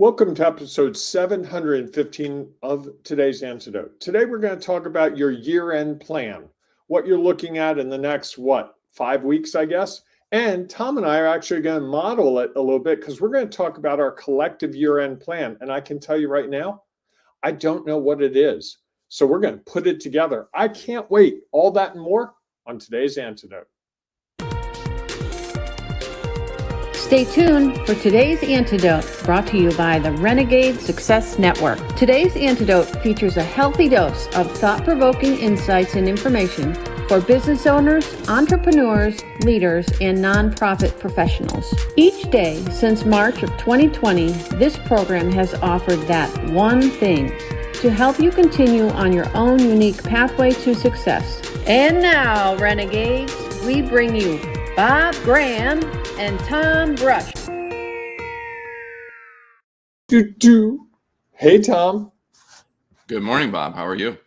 Welcome to episode 715 of today's Antidote. Today we're going to talk about your year-end plan, what you're looking at in the next, 5 weeks, I guess. And Tom and I are actually going to model it a little bit because we're going to talk about our collective year-end plan. And I can tell you right now, I don't know what it is. So we're going to put it together. I can't wait. All that and more on today's Antidote. Stay tuned for today's Antidote, brought to you by the Renegade Success Network. Today's Antidote features a healthy dose of thought-provoking insights and information for business owners, entrepreneurs, leaders, and nonprofit professionals. Each day since March of 2020, this program has offered that one thing to help you continue on your own unique pathway to success. And now, Renegades, we bring you Bob Graham and Tom Brush. Hey, Tom. Good morning, Bob. How are you?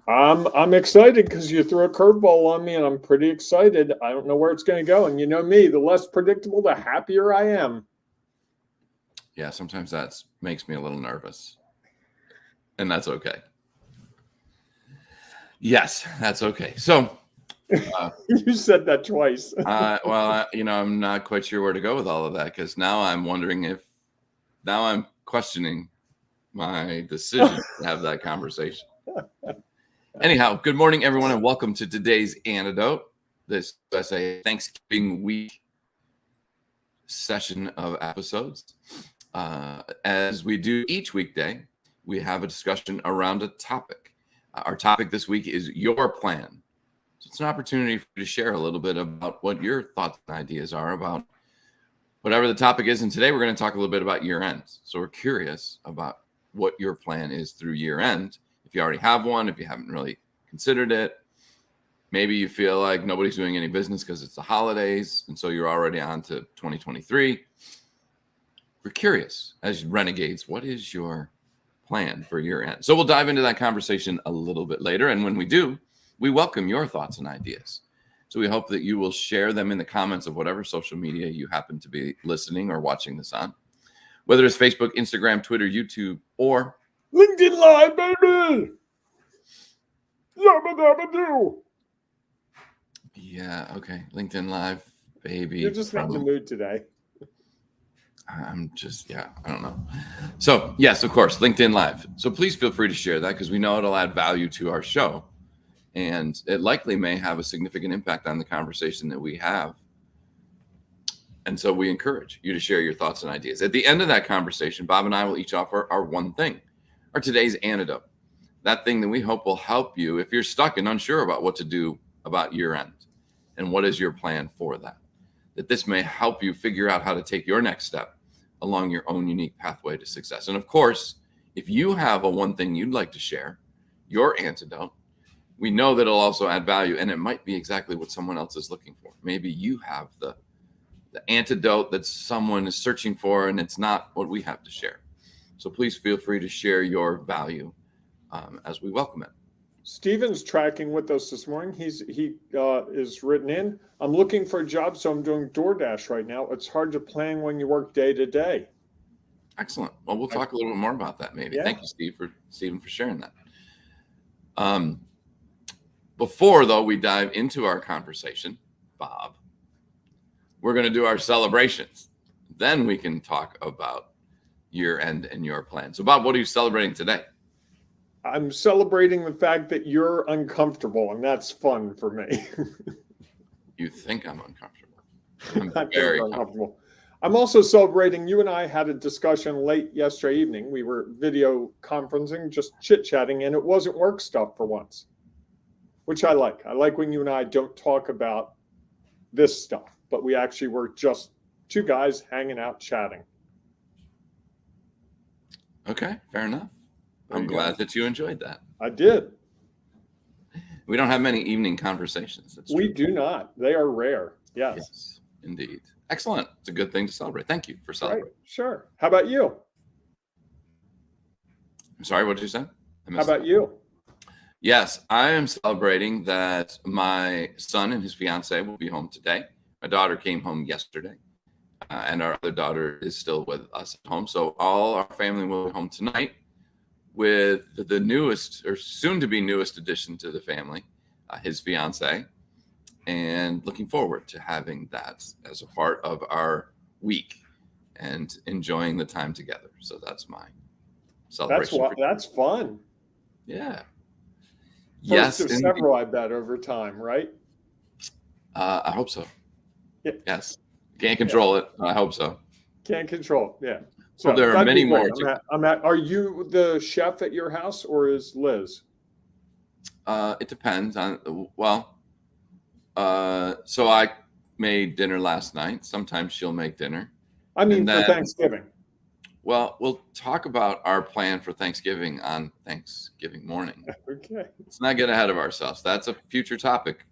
I'm excited because you threw a curveball on me, and I'm pretty excited. I don't know where it's going to go. And you know me, the less predictable, the happier I am. Yeah, sometimes that makes me a little nervous. And that's okay. Yes, that's okay. So, you said that twice. I'm not quite sure where to go with all of that because now I'm questioning my decision to have that conversation. Anyhow, good morning, everyone, and welcome to today's Antidote. This is a Thanksgiving week session of episodes. As we do each weekday, we have a discussion around a topic. Our topic this week is your plan. So it's an opportunity for you to share a little bit about what your thoughts and ideas are about whatever the topic is. And today we're going to talk a little bit about year end. So we're curious about what your plan is through year end. If you already have one, if you haven't really considered it, maybe you feel like nobody's doing any business because it's the holidays. And so you're already on to 2023. We're curious as renegades, what is your plan for year end? So we'll dive into that conversation a little bit later. And when we do, we welcome your thoughts and ideas. So we hope that you will share them in the comments of whatever social media you happen to be listening or watching this on, whether it's Facebook, Instagram, Twitter, YouTube, or LinkedIn Live, baby. Yabba dabba do. Yeah, okay. LinkedIn Live, baby. You're just not in the mood today. I don't know. So yes, of course, LinkedIn Live. So please feel free to share that because we know it'll add value to our show. And it likely may have a significant impact on the conversation that we have. And so we encourage you to share your thoughts and ideas. At the end of that conversation, Bob and I will each offer our one thing, our today's antidote. That thing that we hope will help you if you're stuck and unsure about what to do about year end and what is your plan for that. That this may help you figure out how to take your next step along your own unique pathway to success. And of course, if you have a one thing you'd like to share, your antidote, we know that it'll also add value, and it might be exactly what someone else is looking for. Maybe you have the antidote that someone is searching for, and it's not what we have to share. So please feel free to share your value as we welcome it. Steven's tracking with us this morning. He is written in. I'm looking for a job, so I'm doing DoorDash right now. It's hard to plan when you work day to day. Excellent. Well, we'll talk a little bit more about that maybe. Yeah. Thank you, Stephen, for sharing that. Before, though, we dive into our conversation, Bob, we're going to do our celebrations. Then we can talk about year end and your plan. So, Bob, what are you celebrating today? I'm celebrating the fact that you're uncomfortable, and that's fun for me. You think I'm uncomfortable? I'm very uncomfortable. I'm also celebrating, you and I had a discussion late yesterday evening. We were video conferencing, just chit-chatting, and it wasn't work stuff for once, which I like. I like when you and I don't talk about this stuff, but we actually were just two guys hanging out chatting. Okay, fair enough. I'm glad that you enjoyed that. I did. We don't have many evening conversations. We do not. They are rare. Yes, indeed. Excellent. It's a good thing to celebrate. Thank you for celebrating. Right. Sure. How about you? I'm sorry, what did you say? How about you? Yes, I am celebrating that my son and his fiance will be home today. My daughter came home yesterday. and our other daughter is still with us at home. So all our family will be home tonight with the newest, or soon to be newest addition to the family, his fiance, and looking forward to having that as a part of our week and enjoying the time together. So that's my celebration. That's fun. Yeah. First Yes. of several, I bet, over time, right? I hope so. Yeah. Yes. Can't control it. I hope so. Can't control. Yeah. So there are many more. Are you the chef at your house, or is Liz? It depends on, so I made dinner last night. Sometimes she'll make dinner. I mean, for Thanksgiving. Well, we'll talk about our plan for Thanksgiving on Thanksgiving morning. Okay. Let's not get ahead of ourselves. That's a future topic.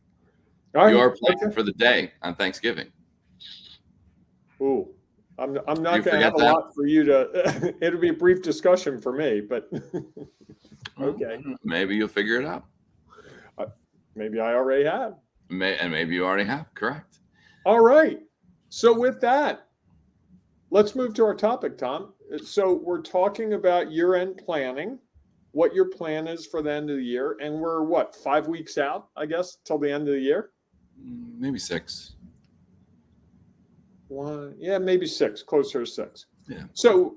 All Your right. plan for the day on Thanksgiving. Ooh, I'm not going to have a lot for you to. It'll be a brief discussion for me, but okay. Maybe you'll figure it out. Maybe I already have. And maybe you already have. Correct. All right. So with that, let's move to our topic, Tom. So we're talking about year-end planning, what your plan is for the end of the year, and we're 5 weeks out, I guess, till the end of the year. Maybe 6. Maybe 6, closer to 6. Yeah. So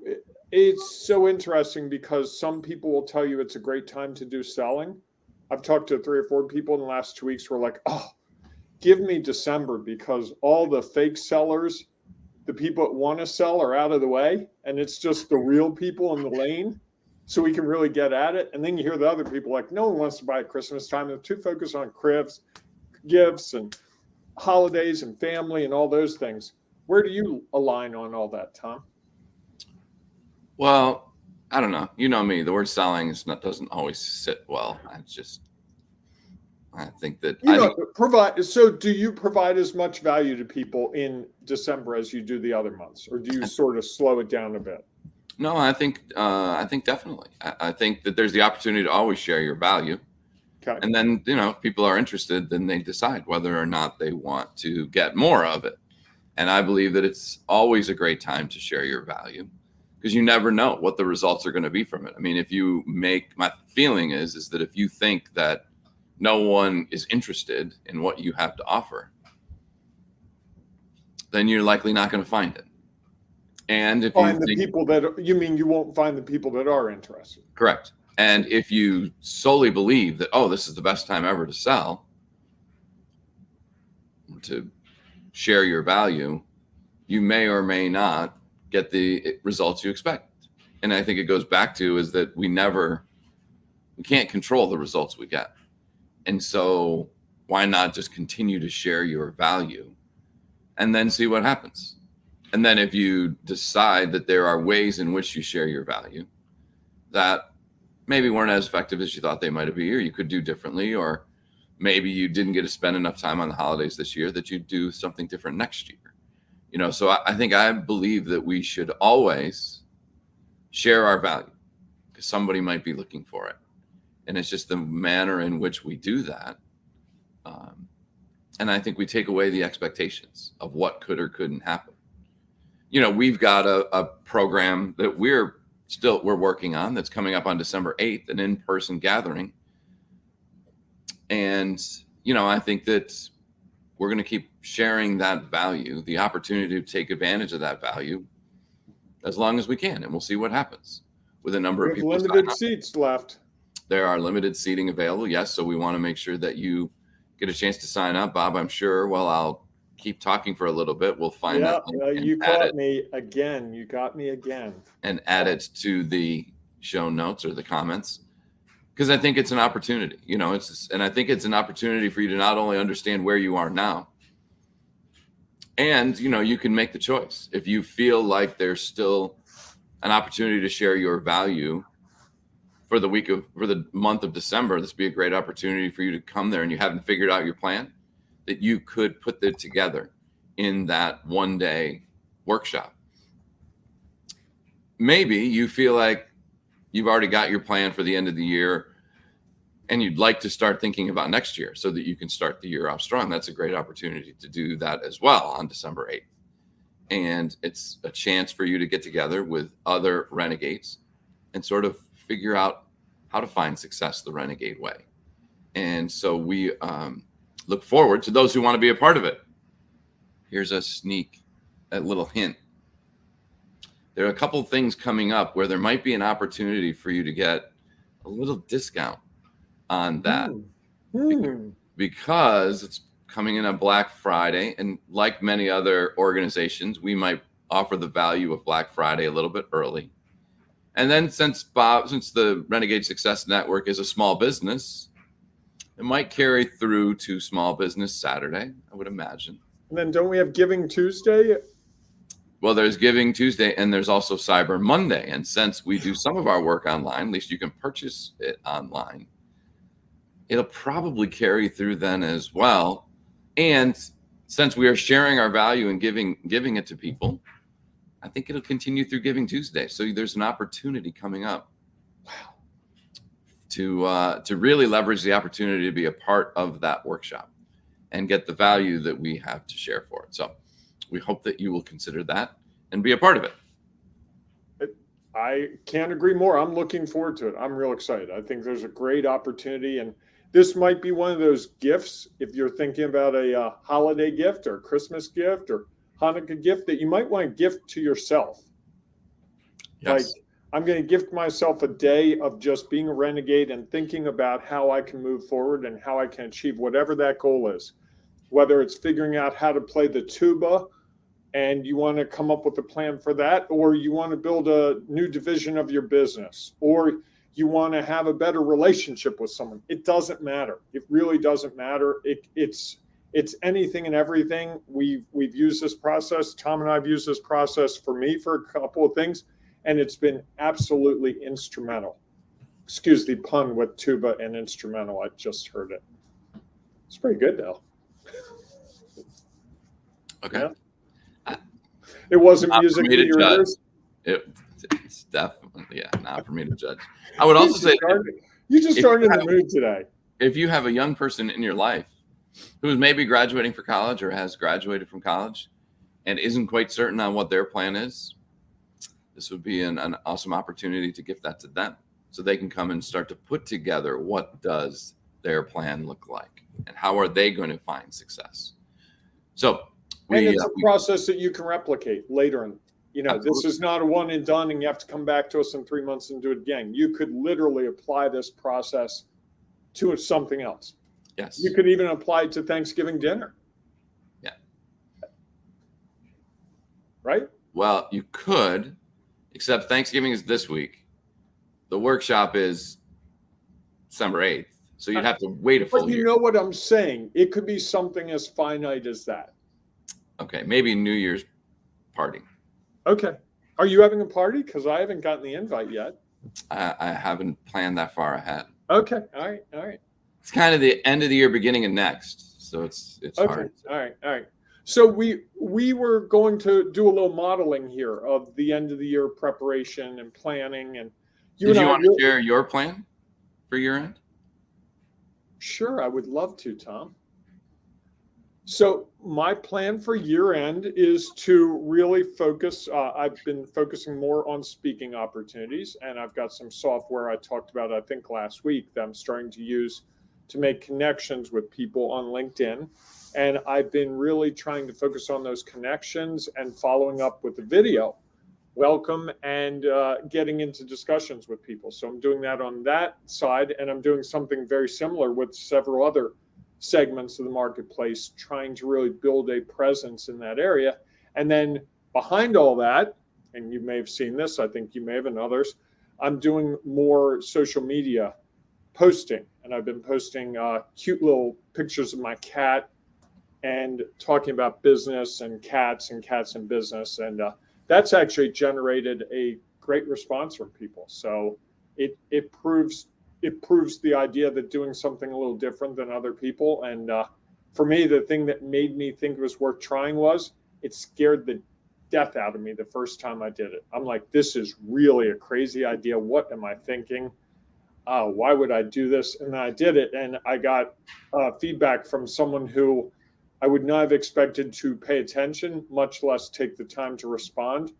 it's so interesting because some people will tell you it's a great time to do selling. I've talked to 3 or 4 people in the last 2 weeks who are like, oh, give me December because all the fake sellers, the people that want to sell are out of the way. And it's just the real people in the lane. So we can really get at it. And then you hear the other people like, no one wants to buy at Christmas time. They're too focused on cribs, gifts, and holidays and family and all those things. Where do you align on all that, Tom? Well, I don't know. You know me. The word selling doesn't always sit well. I think that provide. So, do you provide as much value to people in December as you do the other months, or do you sort of slow it down a bit? No, I think definitely. I think that there's the opportunity to always share your value. Okay. And then, if people are interested, then they decide whether or not they want to get more of it. And I believe that it's always a great time to share your value because you never know what the results are going to be from it. I mean, my feeling is that if you think that no one is interested in what you have to offer, then you're likely not going to find it. And if you won't find the people that are interested. Correct. And if you solely believe that, this is the best time ever to sell, to share your value, you may or may not get the results you expect. And I think it goes back to is that we can't control the results we get. And so why not just continue to share your value and then see what happens? And then if you decide that there are ways in which you share your value that maybe weren't as effective as you thought they might be, or you could do differently, or maybe you didn't get to spend enough time on the holidays this year, that you do something different next year. So I believe that we should always share our value because somebody might be looking for it. And it's just the manner in which we do that. And I think we take away the expectations of what could or couldn't happen. We've got a program that we're working on that's coming up on December 8th, an in-person gathering. And, I think that we're going to keep sharing that value, the opportunity to take advantage of that value as long as we can. And we'll see what happens with a number of people. Limited seats left. There are limited seating available. Yes. So we want to make sure that you get a chance to sign up. Bob, I'm sure, I'll keep talking for a little bit. We'll find out. You caught me again. You got me again. And add it to the show notes or the comments. Because I think it's an opportunity, and I think it's an opportunity for you to not only understand where you are now, and, you can make the choice. If you feel like there's still an opportunity to share your value for the month of December, this would be a great opportunity for you to come there and you haven't figured out your plan, that you could put it together in that one-day workshop. Maybe you feel like you've already got your plan for the end of the year and you'd like to start thinking about next year so that you can start the year off strong. That's a great opportunity to do that as well on December 8th. And it's a chance for you to get together with other renegades and sort of figure out how to find success the renegade way. And so we look forward to those who want to be a part of it. Here's a little hint. There are a couple of things coming up where there might be an opportunity for you to get a little discount on that because it's coming in on Black Friday. And like many other organizations, we might offer the value of Black Friday a little bit early. And then since the Renegade Success Network is a small business, it might carry through to Small Business Saturday, I would imagine. And then don't we have Giving Tuesday? Well, there's Giving Tuesday and there's also Cyber Monday. And since we do some of our work online, at least you can purchase it online, it'll probably carry through then as well. And since we are sharing our value and giving it to people, I think it'll continue through Giving Tuesday. So there's an opportunity coming up. Wow. To really leverage the opportunity to be a part of that workshop and get the value that we have to share for it. So we hope that you will consider that and be a part of it. I can't agree more. I'm looking forward to it. I'm real excited. I think there's a great opportunity, and this might be one of those gifts, if you're thinking about a holiday gift or Christmas gift or Hanukkah gift, that you might want to gift to yourself. Yes. Like, I'm going to gift myself a day of just being a renegade and thinking about how I can move forward and how I can achieve whatever that goal is. Whether it's figuring out how to play the tuba and you want to come up with a plan for that, or you want to build a new division of your business, or you want to have a better relationship with someone. It doesn't matter. It really doesn't matter. It's anything and everything. We've used this process. Tom and I have used this process for me for a couple of things, and it's been absolutely instrumental. Excuse the pun with tuba and instrumental. I just heard it. It's pretty good though. Okay. Yeah. It wasn't Not music for me to to your judge. ears. It's definitely, not for me to judge. I would also say You just if started you in the mood today. if you have a young person in your life who is maybe graduating for college or has graduated from college and isn't quite certain on what their plan is, this would be an awesome opportunity to gift that to them so they can come and start to put together what does their plan look like and how are they going to find success. So And it's a process that you can replicate later. And Absolutely. this is not a one and done and you have to come back to us in 3 months and do it again. You could literally apply this process to something else. Yes. You could even apply it to Thanksgiving dinner. Yeah. Right? Well, you could, except Thanksgiving is this week. The workshop is December 8th. So you'd have to wait a full But you year. know what I'm saying? It could be something as finite as that. Okay, maybe New Year's party. Okay. Are you having a party? Because I haven't gotten the invite yet. I haven't planned that far ahead. Okay. All right. All right. It's kind of the end of the year, beginning of next. So it's Okay. hard. All right. All right. So we were going to do a little modeling here of the end of the year preparation and planning. And Did you want to share your plan for year end? Sure, I would love to, Tom. So my plan for year end is to really focus. I've been focusing more on speaking opportunities, and I've got some software I talked about, I think last week, that I'm starting to use to make connections with people on LinkedIn. And I've been really trying to focus on those connections and following up with the video welcome and getting into discussions with people. So I'm doing that on that side, and I'm doing something very similar with several other segments of the marketplace, trying to really build a presence in that area. And then behind all that, and you may have seen this, I think you may have, and others, I'm doing more social media posting. And I've been posting cute little pictures of my cat and talking about business and cats and business. And that's actually generated a great response from people. So it proves the idea that doing something a little different than other people. And for me, the thing that made me think it was worth trying was it scared the death out of me the first time I did it. I'm like, this is really a crazy idea. What am I thinking? Why would I do this? And then I did it, and I got feedback from someone who I would not have expected to pay attention, much less take the time to respond.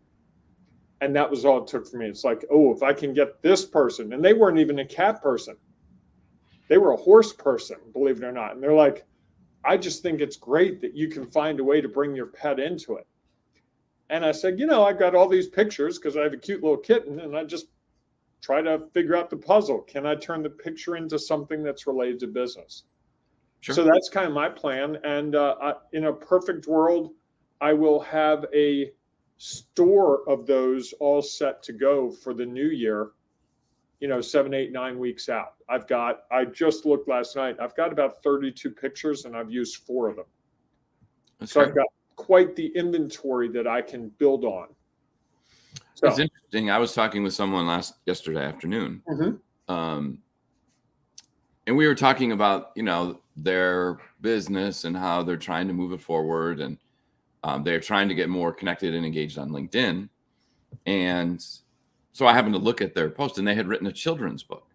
And that was all it took for me. It's like, oh, if I can get this person, and they weren't even a cat person. They were a horse person, believe it or not. And they're like, I just think it's great that you can find a way to bring your pet into it. And I said, I've got all these pictures because I have a cute little kitten, and I just try to figure out the puzzle. Can I turn the picture into something that's related to business? Sure. So that's kind of my plan. And in a perfect world, I will have a store of those all set to go for the new year, 7, 8, 9 weeks out. I just looked last night, I've got about 32 pictures and I've used 4 of them. That's so great. I've got quite the inventory that I can build on. So, it's interesting. I was talking with someone yesterday afternoon. And we were talking about, their business and how they're trying to move it forward. And they're trying to get more connected and engaged on LinkedIn. And so I happened to look at their post, and they had written a children's book.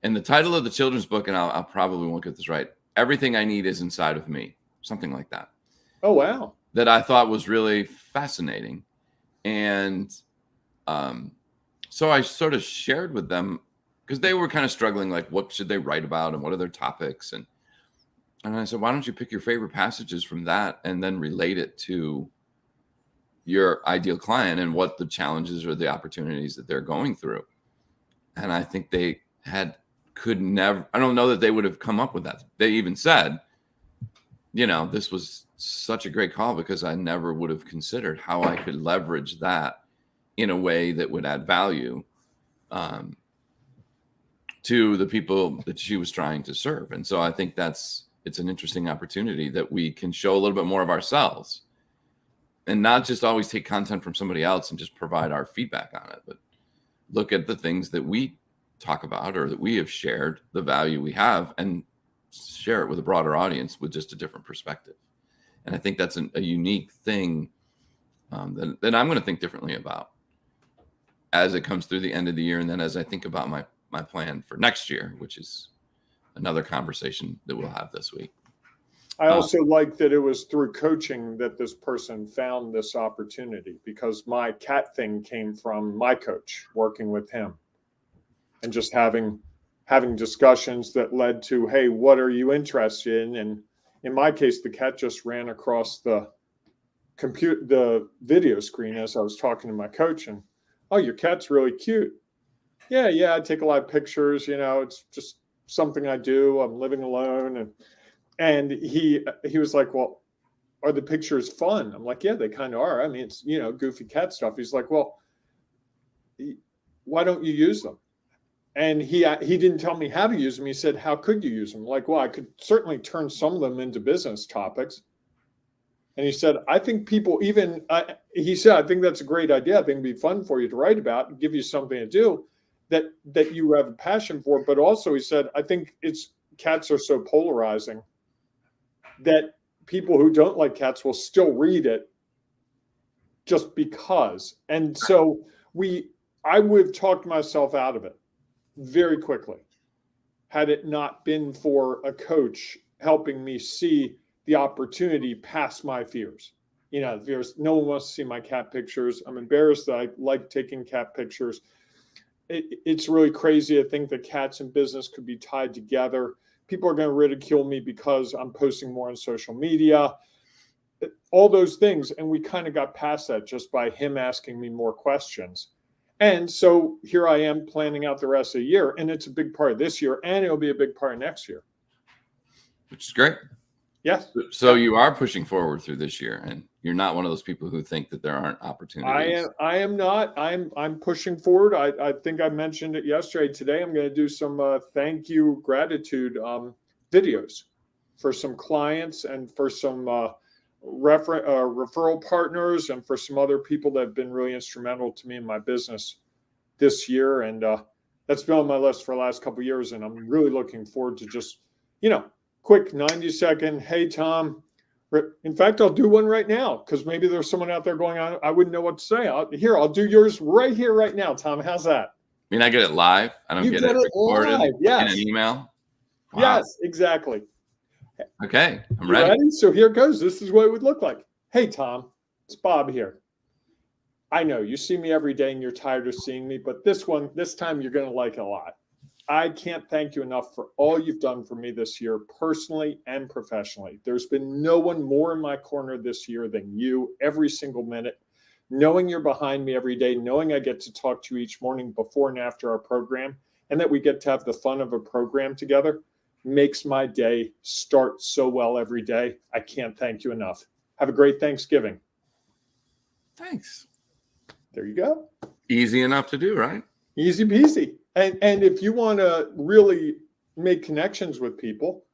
And the title of the children's book, and I'll probably won't get this right, Everything I Need is Inside of Me, something like that. Oh, wow. That I thought was really fascinating. And so I sort of shared with them, because they were kind of struggling, like, what should they write about and what are their topics? And I said, why don't you pick your favorite passages from that and then relate it to your ideal client and what the challenges or the opportunities that they're going through. And I think I don't know that they would have come up with that. They even said, this was such a great call because I never would have considered how I could leverage that in a way that would add value to the people that she was trying to serve. And so I think it's an interesting opportunity that we can show a little bit more of ourselves and not just always take content from somebody else and just provide our feedback on it, but look at the things that we talk about or that we have shared, the value we have, and share it with a broader audience with just a different perspective. And I think that's a unique thing that I'm going to think differently about as it comes through the end of the year. And then as I think about my plan for next year, which is another conversation that we'll have this week. I also like that it was through coaching that this person found this opportunity, because my cat thing came from my coach working with him and just having discussions that led to, hey, what are you interested in? And in my case, the cat just ran across the video screen as I was talking to my coach, and, oh, your cat's really cute. Yeah, I take a lot of pictures, it's just something I do. I'm living alone. And he was like, well, are the pictures fun? I'm like, yeah, they kind of are. I mean, it's, goofy cat stuff. He's like, well, why don't you use them? And he didn't tell me how to use them. He said, how could you use them? Like, well, I could certainly turn some of them into business topics. And he said, I think people he said, I think that's a great idea. I think it'd be fun for you to write about and give you something to do that you have a passion for. But also, he said, I think cats are so polarizing that people who don't like cats will still read it just because. And so I would have talked myself out of it very quickly had it not been for a coach helping me see the opportunity past my fears. Fears. No one wants to see my cat pictures. I'm embarrassed that I like taking cat pictures. It's really crazy to think that cats and business could be tied together. People are going to ridicule me because I'm posting more on social media, all those things. And we kind of got past that just by him asking me more questions. And so here I am planning out the rest of the year, and it's a big part of this year, and it'll be a big part of next year. Which is great. Yes. So you are pushing forward through this year, and you're not one of those people who think that there aren't opportunities. I am not. I'm pushing forward. I think I mentioned it yesterday. Today I'm going to do some thank you, gratitude videos for some clients and for some referral partners and for some other people that have been really instrumental to me in my business this year. And that's been on my list for the last couple of years. And I'm really looking forward to just, quick 90-second, hey, Tom. In fact, I'll do one right now because maybe there's someone out there going on. I wouldn't know what to say. I'll do yours right here, right now, Tom. How's that? I mean, I get it live. I don't get it recorded in an email. Wow. Yes, exactly. Okay, I'm You ready. ready? So here it goes. This is what it would look like. Hey, Tom, it's Bob here. I know you see me every day and you're tired of seeing me, but this time you're going to like it a lot. I can't thank you enough for all you've done for me this year, personally and professionally. There's been no one more in my corner this year than you every single minute. Knowing you're behind me every day, knowing I get to talk to you each morning before and after our program, and that we get to have the fun of a program together makes my day start so well every day. I can't thank you enough. Have a great Thanksgiving. Thanks. There you go. Easy enough to do, right? Easy peasy. And if you want to really make connections with people,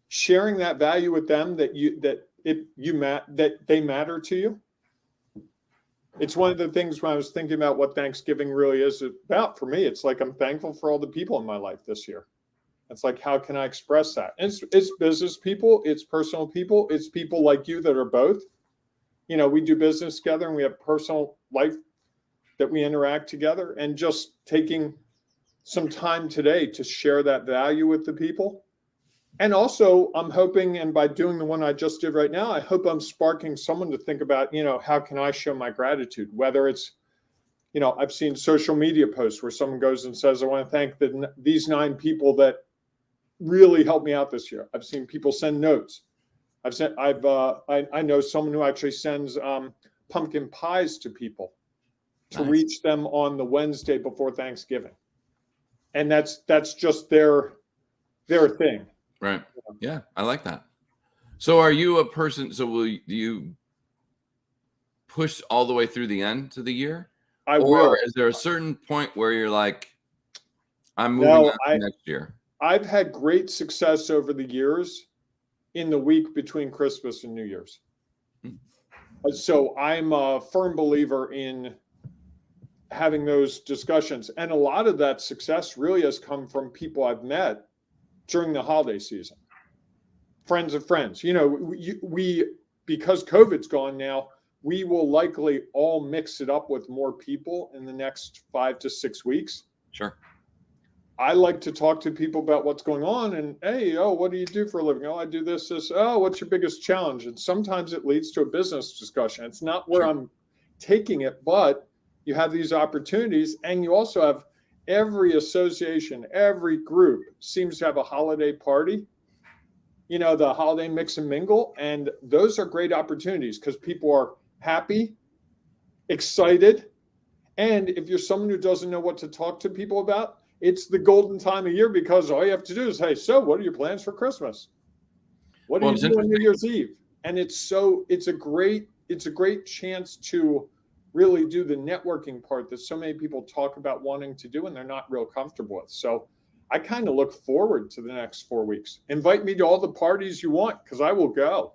sharing that value with them that they matter to you. It's one of the things when I was thinking about what Thanksgiving really is about for me. It's like I'm thankful for all the people in my life this year. It's like, how can I express that? It's business people, it's personal people, it's people like you that are both. You know, we do business together and we have personal life that we interact together, and just taking some time today to share that value with the people. And also, I'm hoping, and by doing the one I just did right now, I hope I'm sparking someone to think about, you know, how can I show my gratitude? Whether it's, you know, I've seen social media posts where someone goes and says, I want to thank these 9 people that really helped me out this year. I've seen people send notes. I know someone who actually sends pumpkin pies to people to reach them on the Wednesday before Thanksgiving. And that's just their thing. Right. Yeah, I like that. So are you a person, so do you push all the way through the end to the year? I will. Is there a certain point where you're like, I'm moving on to next year? I've had great success over the years in the week between Christmas and New Year's. So I'm a firm believer in having those discussions. And a lot of that success really has come from people I've met during the holiday season. Friends of friends. You know, we because COVID's gone now, we will likely all mix it up with more people in the next 5 to 6 weeks. Sure. I like to talk to people about what's going on and, hey, oh, what do you do for a living? Oh, I do this. Oh, what's your biggest challenge? And sometimes it leads to a business discussion. It's not where I'm taking it, but you have these opportunities, and you also have every association, every group seems to have a holiday party, you know, the holiday mix and mingle. And those are great opportunities because people are happy, excited. And if you're someone who doesn't know what to talk to people about, it's the golden time of year because all you have to do is, hey, so what are your plans for Christmas? What do you do on New Year's Eve? And it's a great chance to really do the networking part that so many people talk about wanting to do and they're not real comfortable with. So I kind of look forward to the next 4 weeks. Invite me to all the parties you want because I will go.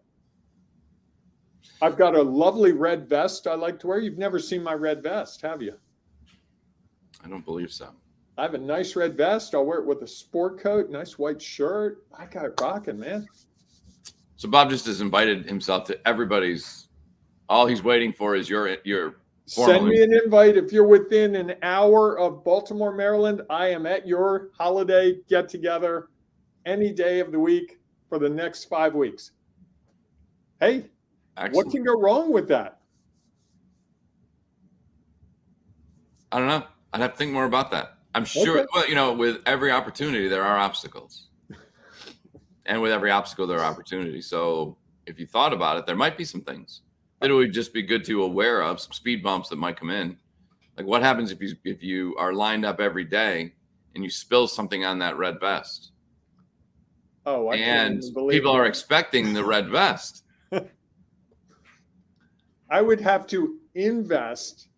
I've got a lovely red vest I like to wear. You've never seen my red vest, have you? I don't believe so. I have a nice red vest. I'll wear it with a sport coat, nice white shirt. I got it rocking, man. So Bob just has invited himself to everybody's. All he's waiting for is your Send me an invite. If you're within an hour of Baltimore, Maryland, I am at your holiday get-together any day of the week for the next 5 weeks. Hey, excellent. What can go wrong with that? I don't know. I'd have to think more about that. I'm sure, okay. Well, you know, with every opportunity, there are obstacles. And with every obstacle, there are opportunities. So if you thought about it, there might be some things that it would just be good to aware of, some speed bumps that might come in. Like what happens if you are lined up every day and you spill something on that red vest? Oh, I and people are expecting the red vest. I would have to invest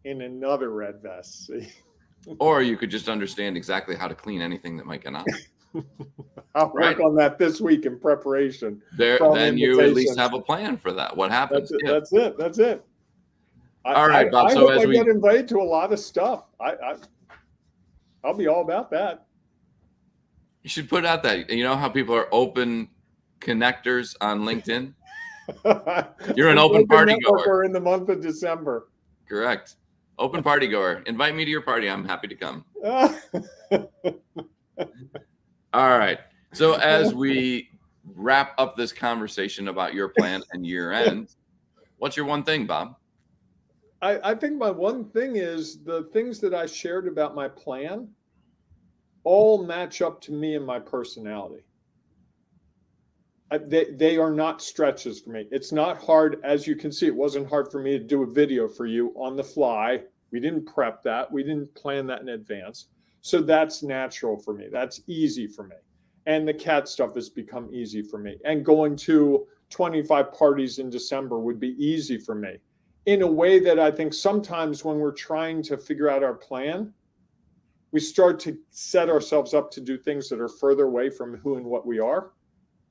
in another red vest. See? Or you could just understand exactly how to clean anything that might get on. I'll work on that this week in preparation. Then you at least have a plan for that. What happens? That's it. All right, Bob. I hope I get invited to a lot of stuff. I'll be all about that. You should put out that. You know how people are open connectors on LinkedIn? You're an open party goer in the month of December. Correct. Open party goer. Invite me to your party. I'm happy to come. All right. So as we wrap up this conversation about your plan and year end, what's your one thing, Bob? I think my one thing is the things that I shared about my plan all match up to me and my personality. They are not stretches for me. It's not hard. As you can see, it wasn't hard for me to do a video for you on the fly. We didn't prep that. We didn't plan that in advance. So that's natural for me. That's easy for me. And the cat stuff has become easy for me. And going to 25 parties in December would be easy for me, in a way that I think sometimes when we're trying to figure out our plan, we start to set ourselves up to do things that are further away from who and what we are.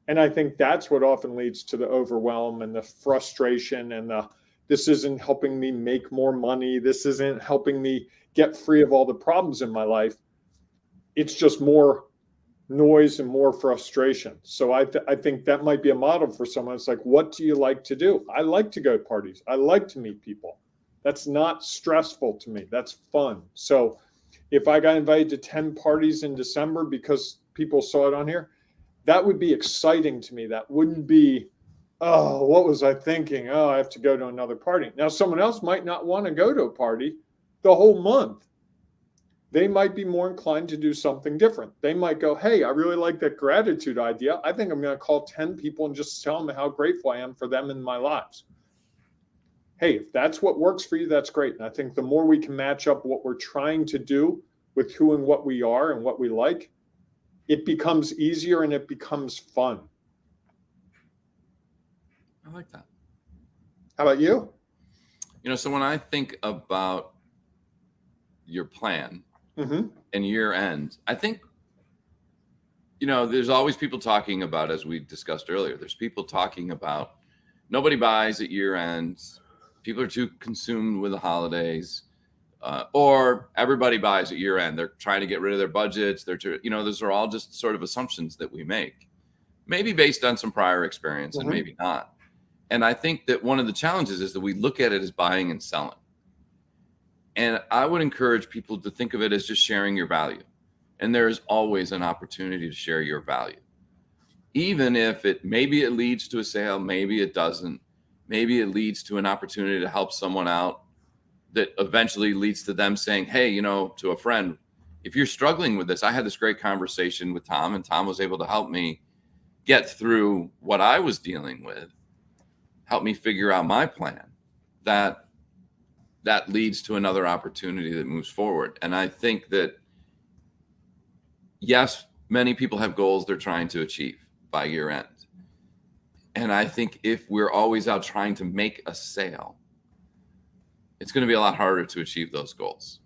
And I think that's what often leads to the overwhelm and the frustration and this isn't helping me make more money. This isn't helping me get free of all the problems in my life. It's just more noise and more frustration. So I think that might be a model for someone. It's like, what do you like to do? I like to go to parties. I like to meet people. That's not stressful to me. That's fun. So if I got invited to 10 parties in December because people saw it on here, that would be exciting to me. That wouldn't be, oh, what was I thinking? Oh, I have to go to another party. Now, someone else might not want to go to a party the whole month. They might be more inclined to do something different. They might go, hey, I really like that gratitude idea. I think I'm going to call 10 people and just tell them how grateful I am for them in my lives. Hey, if that's what works for you, that's great. And I think the more we can match up what we're trying to do with who and what we are and what we like, it becomes easier and it becomes fun. I like that. How about you? So when I think about your plan and year end, I think, there's always people talking about, as we discussed earlier, there's people talking about nobody buys at year end. People are too consumed with the holidays, or everybody buys at year end. They're trying to get rid of their budgets. Those are all just sort of assumptions that we make, maybe based on some prior experience and maybe not. And I think that one of the challenges is that we look at it as buying and selling. And I would encourage people to think of it as just sharing your value. And there is always an opportunity to share your value. Even if maybe it leads to a sale, maybe it doesn't. Maybe it leads to an opportunity to help someone out that eventually leads to them saying, hey, to a friend, if you're struggling with this, I had this great conversation with Tom, and Tom was able to help me get through what I was dealing with, help me figure out my plan. That leads to another opportunity that moves forward. And I think that, yes, many people have goals they're trying to achieve by year end. And I think if we're always out trying to make a sale, it's going to be a lot harder to achieve those goals.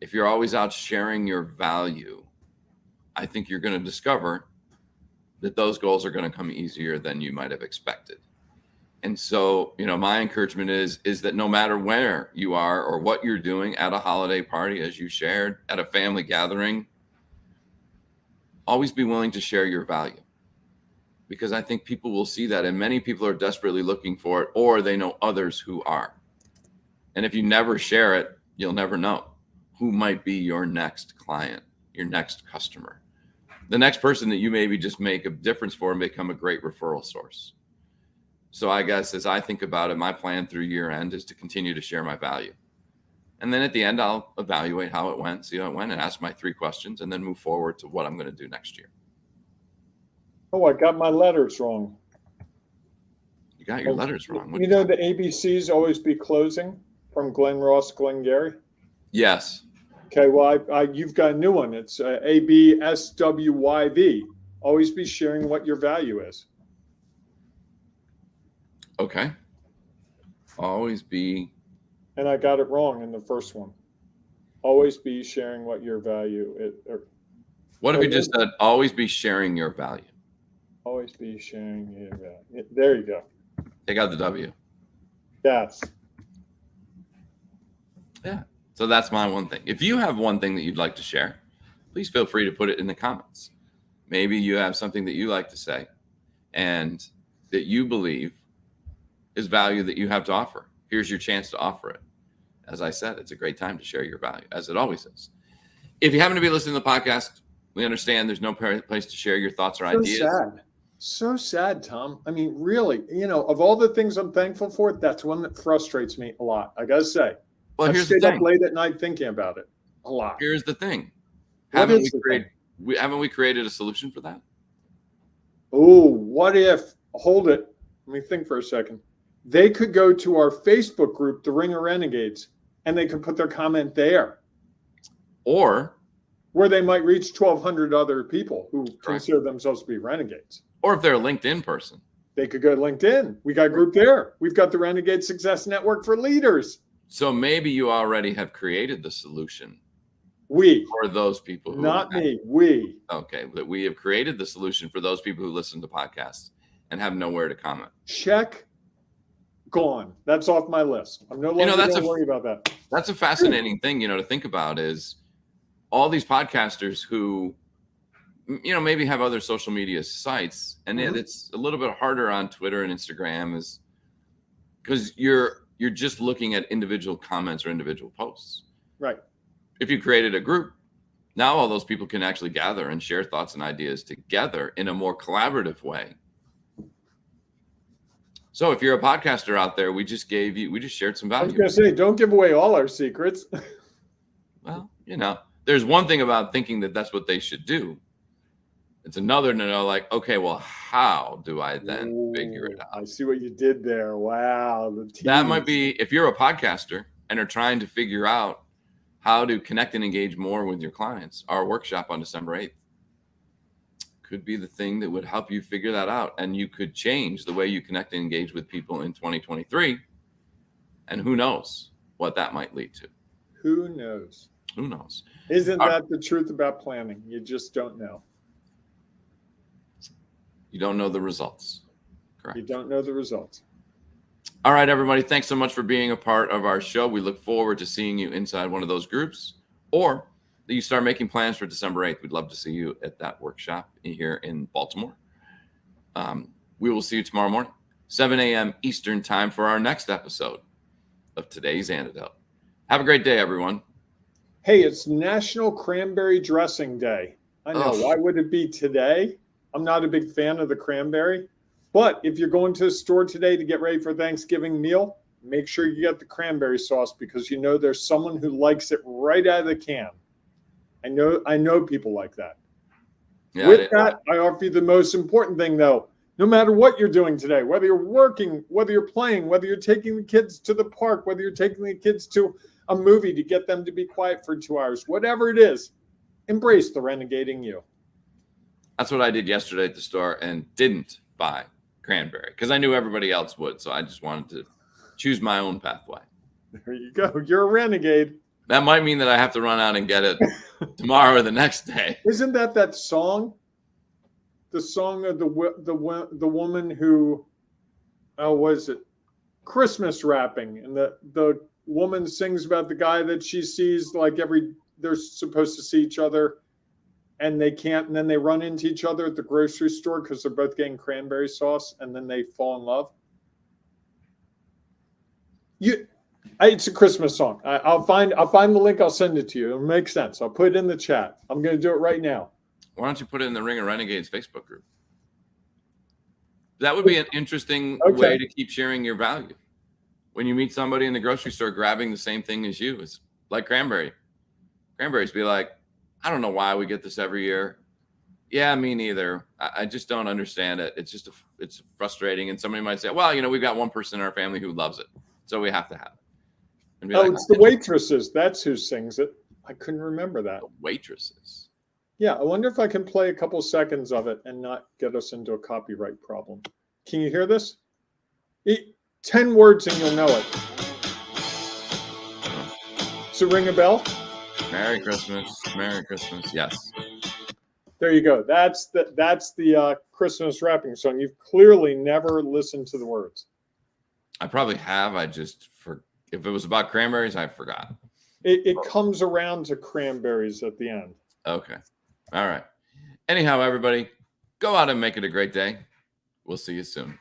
If you're always out sharing your value, I think you're going to discover that those goals are going to come easier than you might have expected. And so, my encouragement is that no matter where you are or what you're doing at a holiday party, as you shared, at a family gathering, always be willing to share your value. Because I think people will see that, and many people are desperately looking for it, or they know others who are. And if you never share it, you'll never know who might be your next client, your next customer, the next person that you maybe just make a difference for and become a great referral source. So I guess as I think about it, my plan through year end is to continue to share my value. And then at the end, I'll evaluate how it went, see how it went, and ask my 3 questions, and then move forward to what I'm going to do next year. Oh, I got my letters wrong. You got your letters wrong. The ABCs always be closing from Glenn Ross, Glengarry? Yes. Okay, well, you've got a new one. It's ABSWYV. Always be sharing what your value is. Okay. Always be. And I got it wrong in the first one. Always be sharing what your value is. What if you just said, always be sharing your value? Always be sharing your value. There you go. Take out the W. Yes. Yeah. So that's my one thing. If you have one thing that you'd like to share, please feel free to put it in the comments. Maybe you have something that you like to say and that you believe is value that you have to offer. Here's your chance to offer it. As I said, it's a great time to share your value, as it always is. If you happen to be listening to the podcast, we understand there's no place to share your thoughts or ideas. Sad. So sad, Tom. I mean, really, of all the things I'm thankful for, that's one that frustrates me a lot. I gotta say, Well, I've here's the stayed up thing. late at night thinking about it a lot. Here's the thing. What Haven't is the thing? haven't we created a solution for that? Oh, what if, hold it, let me think for a second. They could go to our Facebook group, the Ring of Renegades, and they could put their comment there, Or where they might reach 1,200 other people who Correct. consider themselves to be renegades. or if they're a LinkedIn person. They could go to LinkedIn. We got a group there. We've got the Renegade Success Network for Leaders. So maybe you already have created the solution We, for those people who not me, we. Okay, that we have created the solution for those people who listen to podcasts and have nowhere to comment. Check, gone. That's off my list. I'm no longer going to worry about that. That's a fascinating thing, to think about is all these podcasters who, maybe have other social media sites, and it's a little bit harder on Twitter and Instagram is because you're just looking at individual comments or individual posts. Right. If you created a group, now all those people can actually gather and share thoughts and ideas together in a more collaborative way. So if you're a podcaster out there, we just shared some value. I was going to say, don't give away all our secrets. Well, there's one thing about thinking that that's what they should do. It's another to know, like, okay, well, how do I then figure it out? I see what you did there. Wow. That might be, if you're a podcaster and are trying to figure out how to connect and engage more with your clients, our workshop on December 8th could be the thing that would help you figure that out. And you could change the way you connect and engage with people in 2023. And who knows what that might lead to. Who knows? Who knows? Isn't that the truth about planning? You just don't know. You don't know the results. Correct. You don't know the results. All right, everybody. Thanks so much for being a part of our show. We look forward to seeing you inside one of those groups, or that you start making plans for December 8th. We'd love to see you at that workshop here in Baltimore. We will see you tomorrow morning, 7 a.m. Eastern time, for our next episode of Today's Antidote. Have a great day, everyone. Hey, it's National Cranberry Dressing Day. I know. Why would it be today? I'm not a big fan of the cranberry. But if you're going to a store today to get ready for Thanksgiving meal, make sure you get the cranberry sauce, because there's someone who likes it right out of the can. I know people like that. Yeah, With that, I offer you the most important thing, though. No matter what you're doing today, whether you're working, whether you're playing, whether you're taking the kids to the park, whether you're taking the kids to a movie to get them to be quiet for 2 hours, whatever it is, embrace the renegading you. That's what I did yesterday at the store and didn't buy cranberry because I knew everybody else would. So I just wanted to choose my own pathway. There you go. You're a renegade. That might mean that I have to run out and get it tomorrow or the next day. Isn't that song? The song of the woman who, was it Christmas wrapping, and the woman sings about the guy that she sees they're supposed to see each other, and they can't, and then they run into each other at the grocery store because they're both getting cranberry sauce, and then they fall in love. It's a Christmas song. I'll find the link. I'll send it to you. It'll make sense. I'll put it in the chat. I'm going to do it right now. Why don't you put it in the Ring of Renegades Facebook group? That would be an interesting way to keep sharing your value. When you meet somebody in the grocery store grabbing the same thing as you, it's like cranberries. Be like, I don't know why we get this every year. Yeah, me neither. I just don't understand it. It's frustrating. And somebody might say, well, we've got one person in our family who loves it, so we have to have it. And it's the waitresses. That's who sings it. I couldn't remember that. The waitresses. Yeah, I wonder if I can play a couple seconds of it and not get us into a copyright problem. Can you hear this? 10 words and you'll know it. Does it ring a bell? Merry Christmas. Merry Christmas. Yes. There you go. That's the Christmas wrapping song. You've clearly never listened to the words. I probably have. If it was about cranberries, I forgot. It comes around to cranberries at the end. Okay. All right. Anyhow, everybody, go out and make it a great day. We'll see you soon.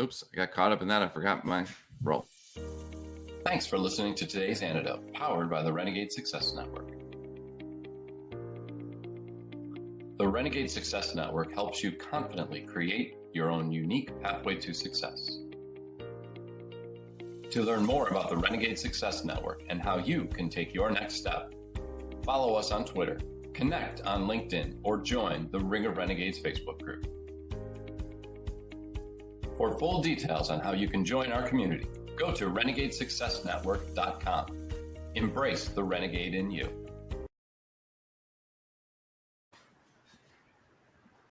Oops, I got caught up in that. I forgot my role. Thanks for listening to Today's Antidote, powered by the Renegade Success Network. The Renegade Success Network helps you confidently create your own unique pathway to success. To learn more about the Renegade Success Network and how you can take your next step, follow us on Twitter, connect on LinkedIn, or join the Ring of Renegades Facebook group. For full details on how you can join our community, go to renegadesuccessnetwork.com. Embrace the renegade in you.